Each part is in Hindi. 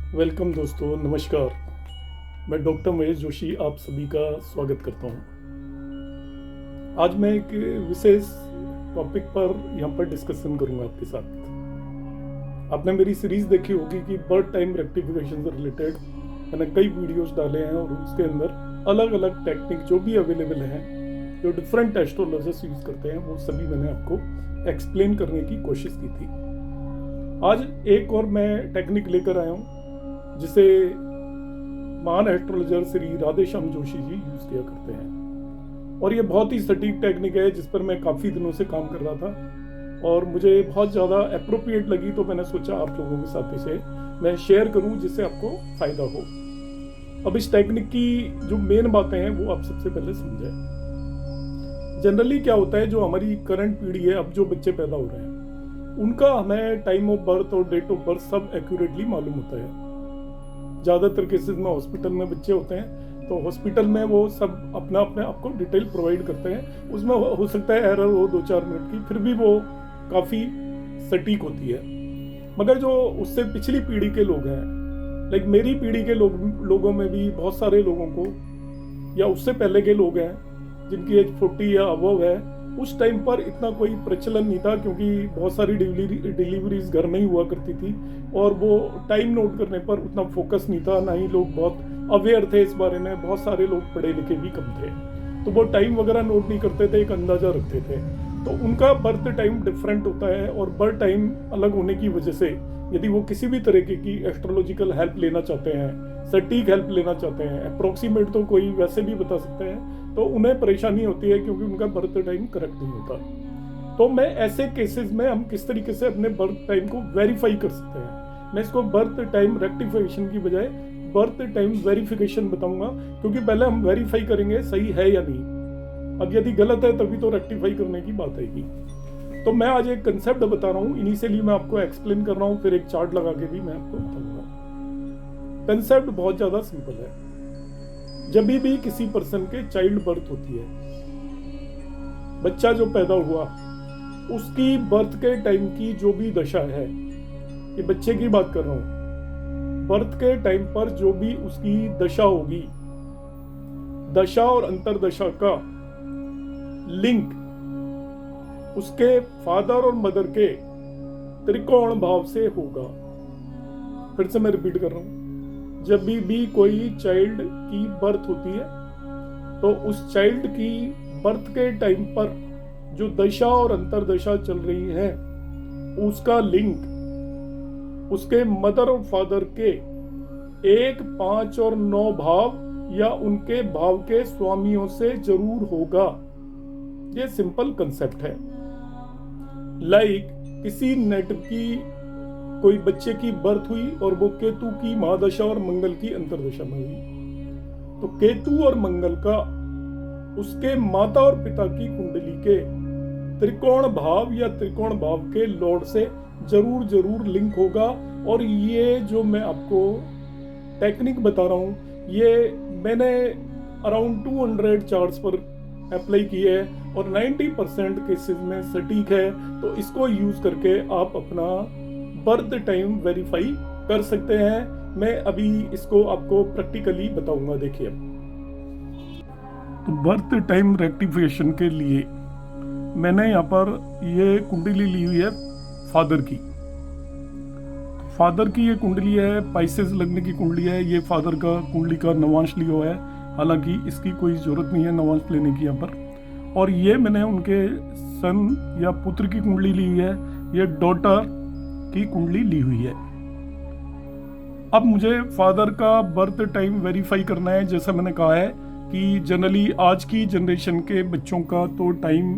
वेलकम दोस्तों, नमस्कार। मैं डॉक्टर महेश जोशी आप सभी का स्वागत करता हूं। आज मैं एक विशेष टॉपिक पर यहाँ पर डिस्कशन करूंगा आपके साथ। आपने मेरी सीरीज देखी होगी कि बर्थ टाइम रेक्टिफिकेशन से रिलेटेड मैंने कई वीडियोस डाले हैं और उसके अंदर अलग अलग टेक्निक जो भी अवेलेबल हैं, जो डिफरेंट एस्ट्रोलॉजर्स यूज करते हैं, वो सभी मैंने आपको एक्सप्लेन करने की कोशिश की थी। आज एक और मैं टेक्निक लेकर आया हूँ जिसे महान एस्ट्रोलॉजर श्री राधेश्याम जोशी जी यूज किया करते हैं, और ये बहुत ही सटीक टेक्निक है जिस पर मैं काफी दिनों से काम कर रहा था और मुझे बहुत ज्यादा अप्रोप्रिएट लगी, तो मैंने सोचा आप लोगों के साथ इसे मैं शेयर करूं जिससे आपको फायदा हो। अब इस टेक्निक की जो मेन बातें हैं वो आप सबसे पहले समझें। जनरली क्या होता है, जो हमारी करंट पीढ़ी है, अब जो बच्चे पैदा हो रहे हैं, उनका हमें टाइम ऑफ बर्थ और डेट ऑफ बर्थ सब एक्यूरेटली मालूम होता है। ज़्यादातर केसेस में हॉस्पिटल में बच्चे होते हैं, तो हॉस्पिटल में वो सब अपना अपने आपको डिटेल प्रोवाइड करते हैं। उसमें हो सकता है एरर हो 2-4 मिनट की, फिर भी वो काफ़ी सटीक होती है। मगर जो उससे पिछली पीढ़ी के लोग हैं, लाइक मेरी पीढ़ी के लोगों में भी बहुत सारे लोगों को, या उससे पहले के लोग हैं जिनकी एज 40 या अबव है, उस टाइम पर इतना कोई प्रचलन नहीं था, क्योंकि बहुत सारी डिलीवरीज घर में ही हुआ करती थी और वो टाइम नोट करने पर उतना फोकस नहीं था, ना ही लोग बहुत अवेयर थे इस बारे में। बहुत सारे लोग पढ़े लिखे भी कम थे, तो वो टाइम वगैरह नोट नहीं करते थे, एक अंदाजा रखते थे। तो उनका बर्थ टाइम डिफरेंट होता है, और बर्थ टाइम अलग होने की वजह से यदि वो किसी भी तरीके की एस्ट्रोलॉजिकल हेल्प लेना चाहते हैं, सटीक हेल्प लेना चाहते हैं, अप्रोक्सीमेट तो कोई वैसे भी बता सकते हैं, तो उन्हें परेशानी होती है क्योंकि उनका बर्थ टाइम करेक्ट नहीं होता। तो मैं ऐसे केसेस में हम किस तरीके से अपने बर्थ टाइम को वेरीफाई कर सकते हैं, मैं इसको बर्थ टाइम रेक्टिफिकेशन की बजाय बर्थ टाइम वेरिफिकेशन बताऊंगा, क्योंकि पहले हम वेरीफाई करेंगे सही है या नहीं। अब यदि गलत है तभी तो रेक्टिफाई करने की बात आएगी। तो मैं आज एक कंसेप्ट बता रहा हूँ, इनिशियली मैं आपको एक्सप्लेन कर रहा हूँ, फिर एक चार्ट लगा के भी मैं आपको बताऊंगा। कंसेप्ट बहुत ज्यादा सिंपल है। जब भी किसी पर्सन के चाइल्ड बर्थ होती है, बच्चा जो पैदा हुआ, उसकी बर्थ के टाइम की जो भी दशा है, ये बच्चे की बात कर रहा हूं, बर्थ के टाइम पर जो भी उसकी दशा होगी, दशा और अंतरदशा का लिंक उसके फादर और मदर के त्रिकोण भाव से होगा। फिर से मैं रिपीट कर रहा हूं, जब भी कोई चाइल्ड की बर्थ होती है, तो उस चाइल्ड की बर्थ के टाइम पर जो दशा और अंतरदशा चल रही है, उसका लिंक उसके मदर और फादर के 1, 5 और 9 भाव या उनके भाव के स्वामियों से जरूर होगा। ये सिंपल कंसेप्ट है। लाइक किसी नेटिव की कोई बच्चे की बर्थ हुई और वो केतु की महादशा और मंगल की अंतरदशा में हुई, तो केतु और मंगल का उसके माता और पिता की कुंडली के त्रिकोण भाव या त्रिकोण भाव के लॉर्ड से जरूर लिंक होगा। और ये जो मैं आपको टेक्निक बता रहा हूँ, ये मैंने अराउंड 200 चार्ट्स पर अप्लाई की है और 90% केसेस में सटीक है। तो इसको यूज करके आप अपना बर्थ टाइम वेरीफाई कर सकते हैं। मैं अभी इसको आपको प्रैक्टिकली बताऊंगा। देखिए, तो बर्थ टाइम रेक्टिफिकेशन के लिए मैंने यहाँ पर ये कुंडली ली हुई है फादर की। फादर की ये कुंडली है, पाइसेस लगने की कुंडली है। ये फादर का कुंडली का नवांश लिया हुआ है, हालांकि इसकी कोई जरूरत नहीं है नवांश लेने की यहाँ पर। और ये मैंने उनके सन या पुत्र की कुंडली ली हुई है, ये डॉटर की कुंडली ली हुई है। अब मुझे फादर का बर्थ टाइम वेरीफाई करना है। जैसा मैंने कहा है कि जनरली आज की जनरेशन के बच्चों का तो टाइम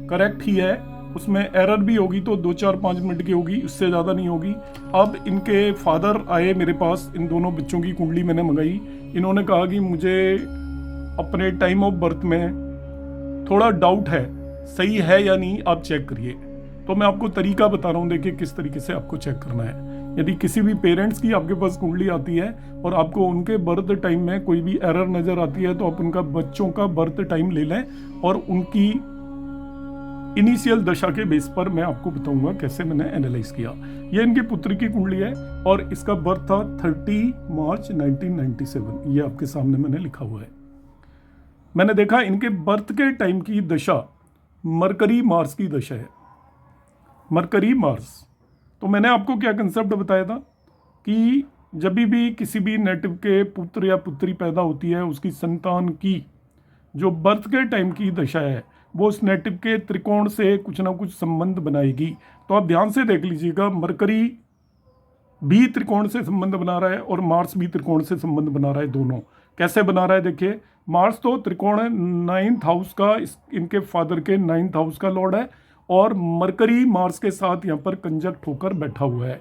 करेक्ट ही है, उसमें एरर भी होगी तो 2-4-5 मिनट की होगी, उससे ज़्यादा नहीं होगी। अब इनके फादर आए मेरे पास, इन दोनों बच्चों की कुंडली मैंने मंगाई। इन्होंने कहा कि मुझे अपने टाइम ऑफ बर्थ में थोड़ा डाउट है, सही है या नहीं, आप चेक करिए। तो मैं आपको तरीका बता रहा हूँ, देखिए किस तरीके से आपको चेक करना है। यदि किसी भी पेरेंट्स की आपके पास कुंडली आती है और आपको उनके बर्थ टाइम में कोई भी एरर नजर आती है, तो आप उनका बच्चों का बर्थ टाइम ले लें और उनकी इनिशियल दशा के बेस पर मैं आपको बताऊंगा कैसे मैंने एनालाइज किया। ये इनकी पुत्री की कुंडली है और इसका बर्थ था 30 मार्च 1997। ये आपके सामने मैंने लिखा हुआ है। मैंने देखा इनके बर्थ के टाइम की दशा मरकरी मार्स की दशा है, मरकरी मार्स। तो मैंने आपको क्या कंसेप्ट बताया था कि जब भी किसी भी नेटिव के पुत्र या पुत्री पैदा होती है, उसकी संतान की जो बर्थ के टाइम की दशा है वो उस नेटिव के त्रिकोण से कुछ ना कुछ संबंध बनाएगी। तो आप ध्यान से देख लीजिएगा, मरकरी भी त्रिकोण से संबंध बना रहा है और मार्स भी त्रिकोण से संबंध बना रहा है। दोनों कैसे बना रहा है देखिए, मार्स तो त्रिकोण 9th हाउस का, इनके फादर के 9th हाउस का लॉर्ड है और मरकरी मार्स के साथ यहाँ पर कंजक्ट होकर बैठा हुआ है।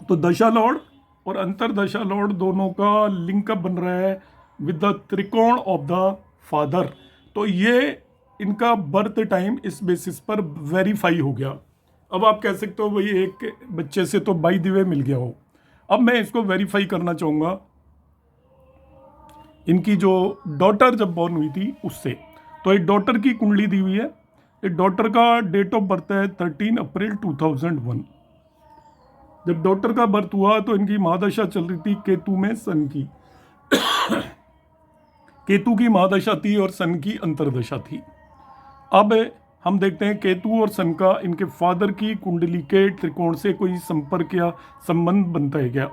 तो दशा लॉर्ड और अंतर दशा लॉर्ड दोनों का लिंकअप बन रहा है विद द त्रिकोण ऑफ द फादर। तो ये इनका बर्थ टाइम इस बेसिस पर वेरीफाई हो गया। अब आप कह सकते हो भाई एक बच्चे से तो बाय द वे मिल गया हो। अब मैं इसको वेरीफाई करना चाहूँगा इनकी जो डॉटर जब बॉर्न हुई थी उससे। तो एक डॉटर की कुंडली दी हुई है। एक डॉटर का डेट ऑफ बर्थ है 13 अप्रैल 2001। जब डॉटर का बर्थ हुआ तो इनकी महादशा चल रही थी केतु में सन की। केतु की महादशा थी और सन की अंतरदशा थी। अब हम देखते हैं केतु और सन का इनके फादर की कुंडली के त्रिकोण से कोई संपर्क या संबंध बनता है क्या।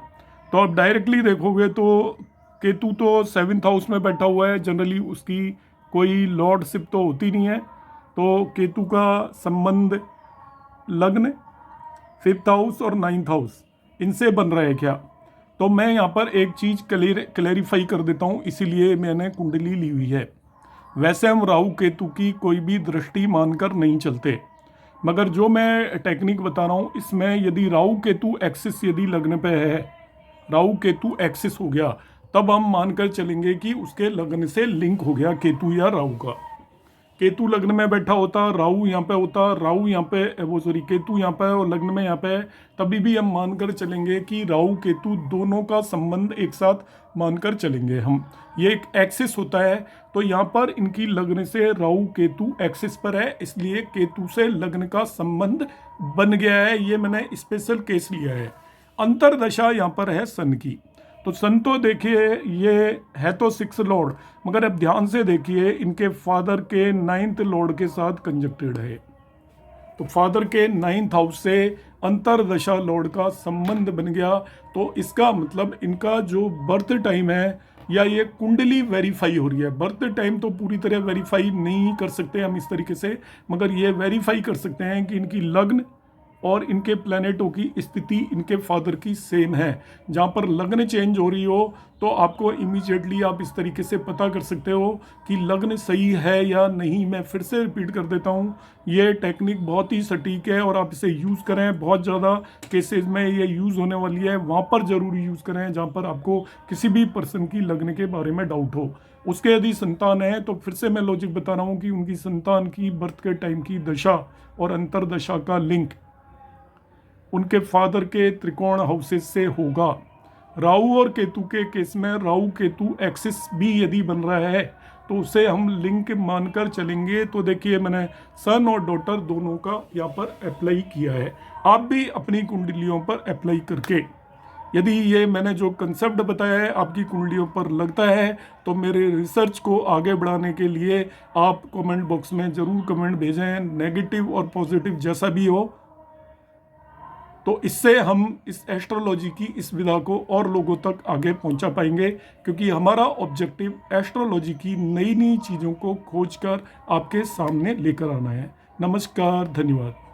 तो आप डायरेक्टली देखोगे तो केतु तो 7th हाउस में बैठा हुआ है, जनरली उसकी कोई लॉर्डशिप तो होती नहीं है। तो केतु का संबंध लग्न 5th हाउस और 9th हाउस इनसे बन रहा है क्या। तो मैं यहाँ पर एक चीज़ क्लेरिफाई कर देता हूँ, इसीलिए मैंने कुंडली ली हुई है। वैसे हम राहु केतु की कोई भी दृष्टि मानकर नहीं चलते, मगर जो मैं टेक्निक बता रहा हूँ इसमें यदि राहु केतु एक्सिस यदि लग्न पे है, राहु केतु एक्सिस हो गया, तब हम मानकर चलेंगे कि उसके लग्न से लिंक हो गया केतु या राहु का। केतु लग्न में बैठा होता, राहु यहाँ पे होता, राहु यहाँ पे वो सॉरी केतु यहाँ पे और लग्न में यहाँ पे है, तभी भी हम मानकर चलेंगे कि राहु केतु दोनों का संबंध एक साथ मानकर चलेंगे हम। ये एक एक्सिस होता है, तो यहाँ पर इनकी लग्न से राहु केतु एक्सिस पर है, इसलिए केतु से लग्न का संबंध बन गया है। ये मैंने स्पेशल केस लिया है। अंतरदशा यहाँ पर है सन की। तो सन तो देखिए ये है तो 6th लॉर्ड, मगर अब ध्यान से देखिए इनके फादर के 9th लॉर्ड के साथ कंजक्टेड है। तो फादर के 9th हाउस से अंतरदशा लॉर्ड का संबंध बन गया। तो इसका मतलब इनका जो बर्थ टाइम है या ये कुंडली वेरीफाई हो रही है। बर्थ टाइम तो पूरी तरह वेरीफाई नहीं कर सकते हम इस तरीके से, मगर ये वेरीफाई कर सकते हैं कि इनकी लग्न और इनके प्लैनेटों की स्थिति इनके फादर की सेम है। जहाँ पर लग्न चेंज हो रही हो तो आपको इमीडिएटली आप इस तरीके से पता कर सकते हो कि लग्न सही है या नहीं। मैं फिर से रिपीट कर देता हूँ, ये टेक्निक बहुत ही सटीक है और आप इसे यूज़ करें। बहुत ज़्यादा केसेस में ये यूज़ होने वाली है, वहाँ पर ज़रूर यूज़ करें जहाँ पर आपको किसी भी पर्सन की लग्न के बारे में डाउट हो। उसके यदि संतान है तो फिर से मैं लॉजिक बता रहा हूँ कि उनकी संतान की बर्थ के टाइम की दशा और अंतरदशा का लिंक उनके फादर के त्रिकोण हाउसेस से होगा। राहु और केतु के केस में राहु केतु एक्सिस भी यदि बन रहा है तो उसे हम लिंक मानकर चलेंगे। तो देखिए मैंने सन और डॉटर दोनों का यहाँ पर अप्लाई किया है। आप भी अपनी कुंडलियों पर अप्लाई करके यदि ये मैंने जो कंसेप्ट बताया है आपकी कुंडलियों पर लगता है तो मेरे रिसर्च को आगे बढ़ाने के लिए आप कमेंट बॉक्स में ज़रूर कमेंट भेजें, नेगेटिव और पॉजिटिव जैसा भी हो। तो इससे हम इस एस्ट्रोलॉजी की इस विधा को और लोगों तक आगे पहुंचा पाएंगे, क्योंकि हमारा ऑब्जेक्टिव एस्ट्रोलॉजी की नई नई चीज़ों को खोजकर आपके सामने लेकर आना है। नमस्कार, धन्यवाद।